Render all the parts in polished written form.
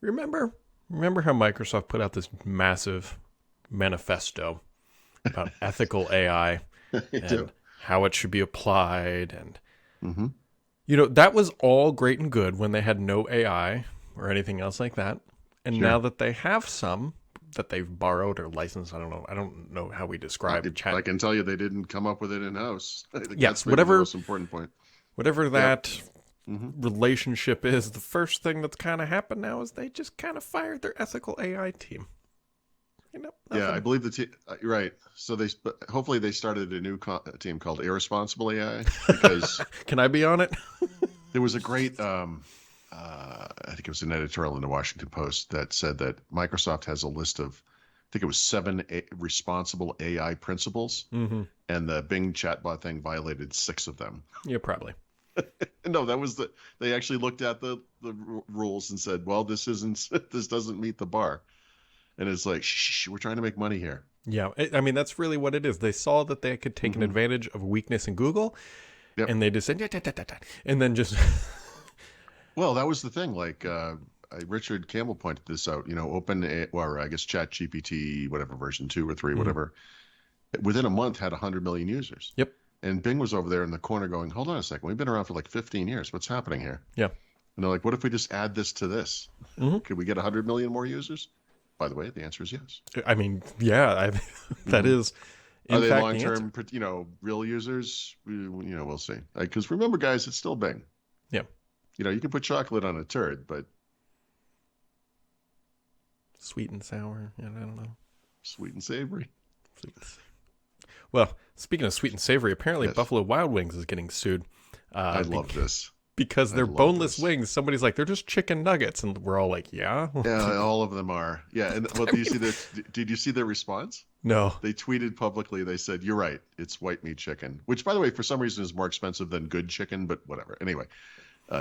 Remember, remember how Microsoft put out this massive manifesto about ethical AI I do. and how it should be applied, and Hmm. that was all great and good when they had no AI or anything else like that. And now Sure. that they have some that they've borrowed or licensed, I don't know how we describe I chat. can tell you they didn't come up with it in house. I think that's Yes, maybe the whatever most important point. whatever Yep. that Hmm. relationship is, the first thing that's kind of happened now is they just kind of fired their ethical AI team. Yeah, I Nothing. believe the team. You're right. So but hopefully they started a new team called Irresponsible AI because Can I be on it? there was a great, I think it was an editorial in the Washington Post that said that Microsoft has a list of, I think it was seven responsible AI principles, Mm-hmm. and the Bing chatbot thing violated six of them. Yeah, probably. No, that was they actually looked at the rules and said, well, this isn't, this doesn't meet the bar. And it's like, shh, we're trying to make money here. Yeah, I mean that's really what it is. They saw that they could take an Hmm. advantage of a weakness in Google, Yep. and they just said, "Yeah, da, da, da, da," and then just Well, that was the thing. Like, Richard Campbell pointed this out. Or I guess Chat GPT, whatever version 2 or 3, Mhm. whatever, within a month had 100 million users. Yep. And Bing was over there in the corner going, hold on a second. We've been around for like 15 years. What's happening here? Yeah. And they're like, what if we just add this to this? Hmm. Could we get 100 million more users? By the way, the answer is yes. I mean, yeah, that Hmm. is Are in they fact long the answer. term, real users? We'll see. Because remember, guys, it's still Bing. Yeah. You can put chocolate on a turd, but Sweet and sour. Yeah, I don't know. sweet and savory. Sweet and Well, speaking of sweet and savory, apparently Yes. Buffalo Wild Wings is getting sued I uh, be- love this. because I they're love boneless this. wings. Somebody's like, they're just chicken nuggets, and we're all like, yeah. Yeah, all of them are. Yeah, and well, did you see their response? No. They tweeted publicly. They said, "You're right. It's white meat chicken," which, by the way, for some reason is more expensive than good chicken, but whatever. Anyway,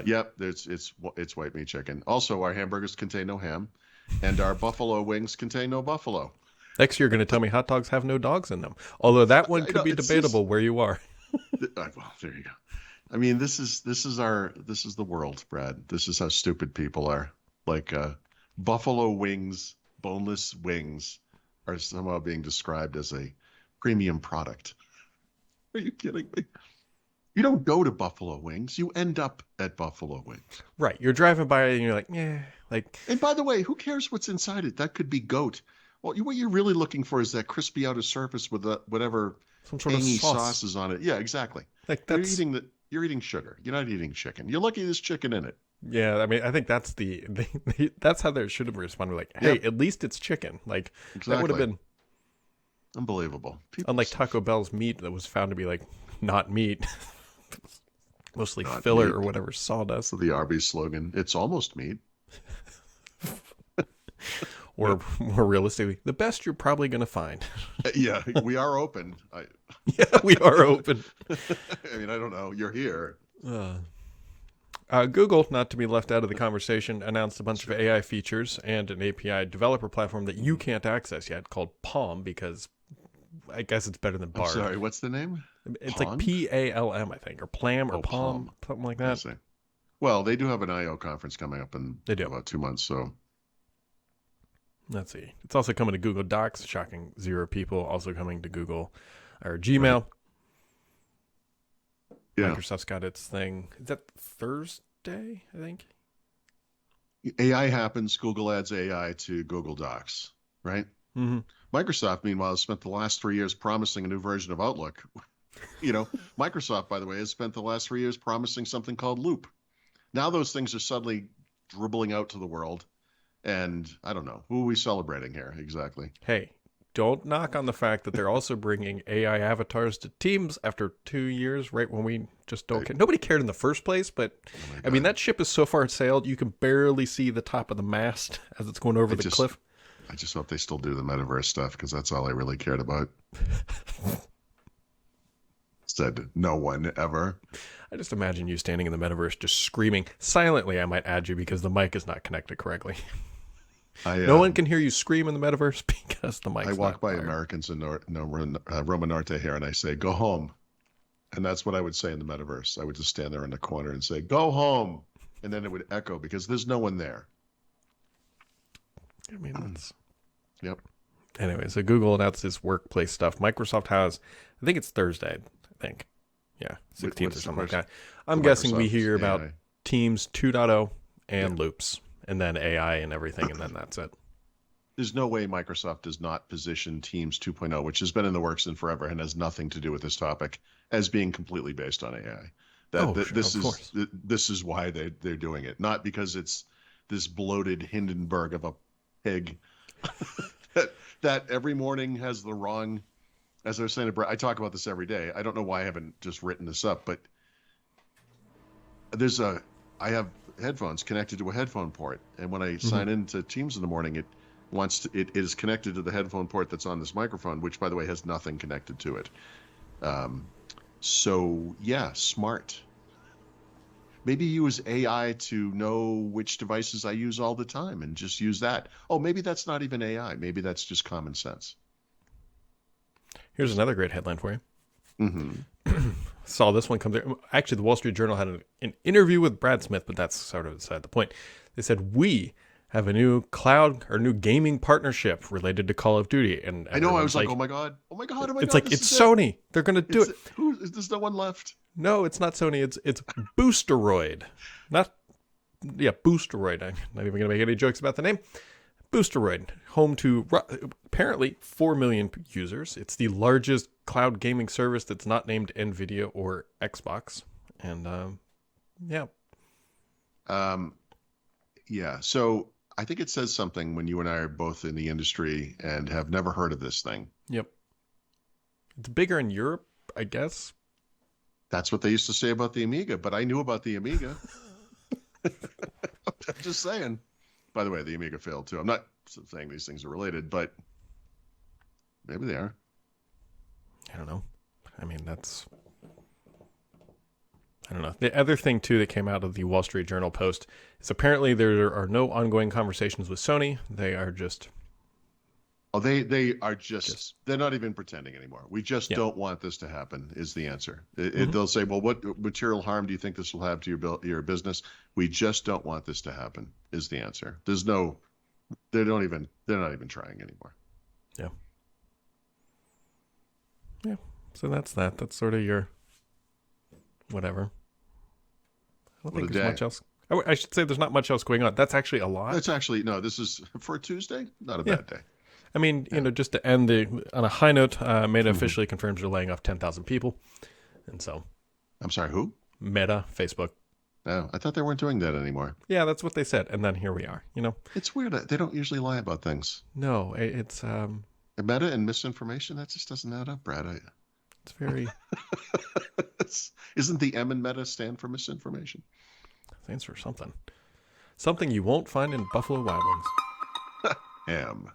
yep, it's white meat chicken. Also, our hamburgers contain no ham, and our buffalo wings contain no buffalo. Next year, you're going to tell me hot dogs have no dogs in them. Although that one I could know be it's just debatable where you are. well, there you go. I mean, this is the world, Brad. This is how stupid people are. Like, buffalo wings, boneless wings, are somehow being described as a premium product. Are you kidding me? You don't go to Buffalo Wings. You end up at Buffalo Wings. Right. You're driving by and you're like, yeah, like And by the way, who cares what's inside it? That could be goat. Well, what you're really looking for is that crispy outer surface with whatever some sort of tangy sauce. sauce is on it. Yeah, exactly. Like You're that's, eating you're eating sugar. You're not eating chicken. You're lucky there's chicken in it. yeah, I mean, I think that's that's how they should have responded. Like, hey, Yep, at least it's chicken. Like, that would have exactly. been, Unbelievable. People unlike Taco Bell's meat that was found to be like not meat, mostly not filler meat. or whatever sawdust. So the Arby's slogan, it's almost meat. Or more realistically, the best you're probably going to find. Yeah, we are open. Yeah, we are open. I mean, I don't know. You're here. Uh, Google, not to be left out of the conversation, announced a bunch of AI features and an API developer platform that you can't access yet called Palm because I guess it's better than I'm Bard. sorry. What's the name? It's like Pong? PALM, I think, or Plam or Oh, Palm, Palm. something like I that. see. Well, they do have an I/O conference coming up in They do. about 2 months. So Let's see. It's also coming to Google Docs, shocking 0 people. Also coming to Google or Gmail. yeah, Microsoft's got its thing. Is that Thursday, I think? AI happens. Google adds AI to Google Docs, right? Mm-hmm. Microsoft, meanwhile, has spent the last 3 years promising a new version of Outlook. Microsoft, by the way, has spent the last 3 years promising something called Loop. Now those things are suddenly dribbling out to the world. And I don't know. Who are we celebrating here exactly? Hey, don't knock on the fact that they're also bringing AI avatars to Teams after 2 years, right when we just don't care. Nobody cared in the first place, but Oh my I mean, God. that ship is so far sailed, you can barely see the top of the mast as it's going over the cliff. I just hope they still do the metaverse stuff because that's all I really cared about. Said no one ever. I just imagine you standing in the metaverse just screaming silently. I might add you because the mic is not connected correctly. No one can hear you scream in the metaverse because the mic's I walk not by wired. Americans in Roma Norte here and I say, go home. And that's what I would say in the metaverse. I would just stand there in the corner and say, go home. And then it would echo because there's no one there. I mean, that's... Yep. Anyway, so Google announced this workplace stuff. Microsoft has, I think it's Thursday, I think. Yeah, 16th or something like that. I'm guessing we hear about AI. Teams 2.0 and Loops, and then AI and everything, and then that's it. There's no way Microsoft does not position Teams 2.0, which has been in the works in forever and has nothing to do with this topic, as being completely based on AI. This is why they're doing it, not because it's this bloated Hindenburg of a pig that every morning has the wrong. As I was saying to Brett, I talk about this every day. I don't know why I haven't just written this up, but I have headphones connected to a headphone port, and when I sign into Teams in the morning, it is connected to the headphone port that's on this microphone, which, by the way, has nothing connected to it. So yeah, smart. Maybe use AI to know which devices I use all the time and just use that. Oh, maybe that's not even AI. Maybe that's just common sense. Here's another great headline for you. Mm-hmm. Saw this one come through. Actually, the Wall Street Journal had an interview with Brad Smith, but that's sort of beside the point. They said, we have a new cloud or new gaming partnership related to Call of Duty. And I know, I was like, oh my God. It's like, it's Sony. They're going to do it. There's no one left. No, it's not Sony. It's Boosteroid. Boosteroid. I'm not even going to make any jokes about the name. Boosteroid, home to apparently 4 million users. It's the largest cloud gaming service that's not named NVIDIA or Xbox. And So I think it says something when you and I are both in the industry and have never heard of this thing. Yep. It's bigger in Europe, I guess. That's what they used to say about the Amiga, but I knew about the Amiga. I'm just saying. By the way, the Amiga failed too. I'm not saying these things are related, but maybe they are. I don't know. I mean, I don't know. The other thing, too, that came out of the Wall Street Journal post is apparently there are no ongoing conversations with Sony. They are just... Oh, they are just they're not even pretending anymore. We just don't want this to happen is the answer. They'll say, well, what material harm do you think this will have to your business? We just don't want this to happen is the answer. They're not even trying anymore. Yeah. Yeah. So that's that. That's sort of your whatever. I don't think there's much else. I should say there's not much else going on. That's actually a lot. That's actually, no, this is for a Tuesday. Not a bad day. I mean, just to end on a high note, Meta officially confirms they're laying off 10,000 people. And so. I'm sorry, who? Meta, Facebook. Oh, I thought they weren't doing that anymore. Yeah, that's what they said. And then here we are, It's weird. They don't usually lie about things. No, it's... Meta and misinformation, that just doesn't add up, Brad. It's very... Isn't the M in Meta stand for misinformation? Stands for something. Something you won't find in Buffalo Wild Wings. M.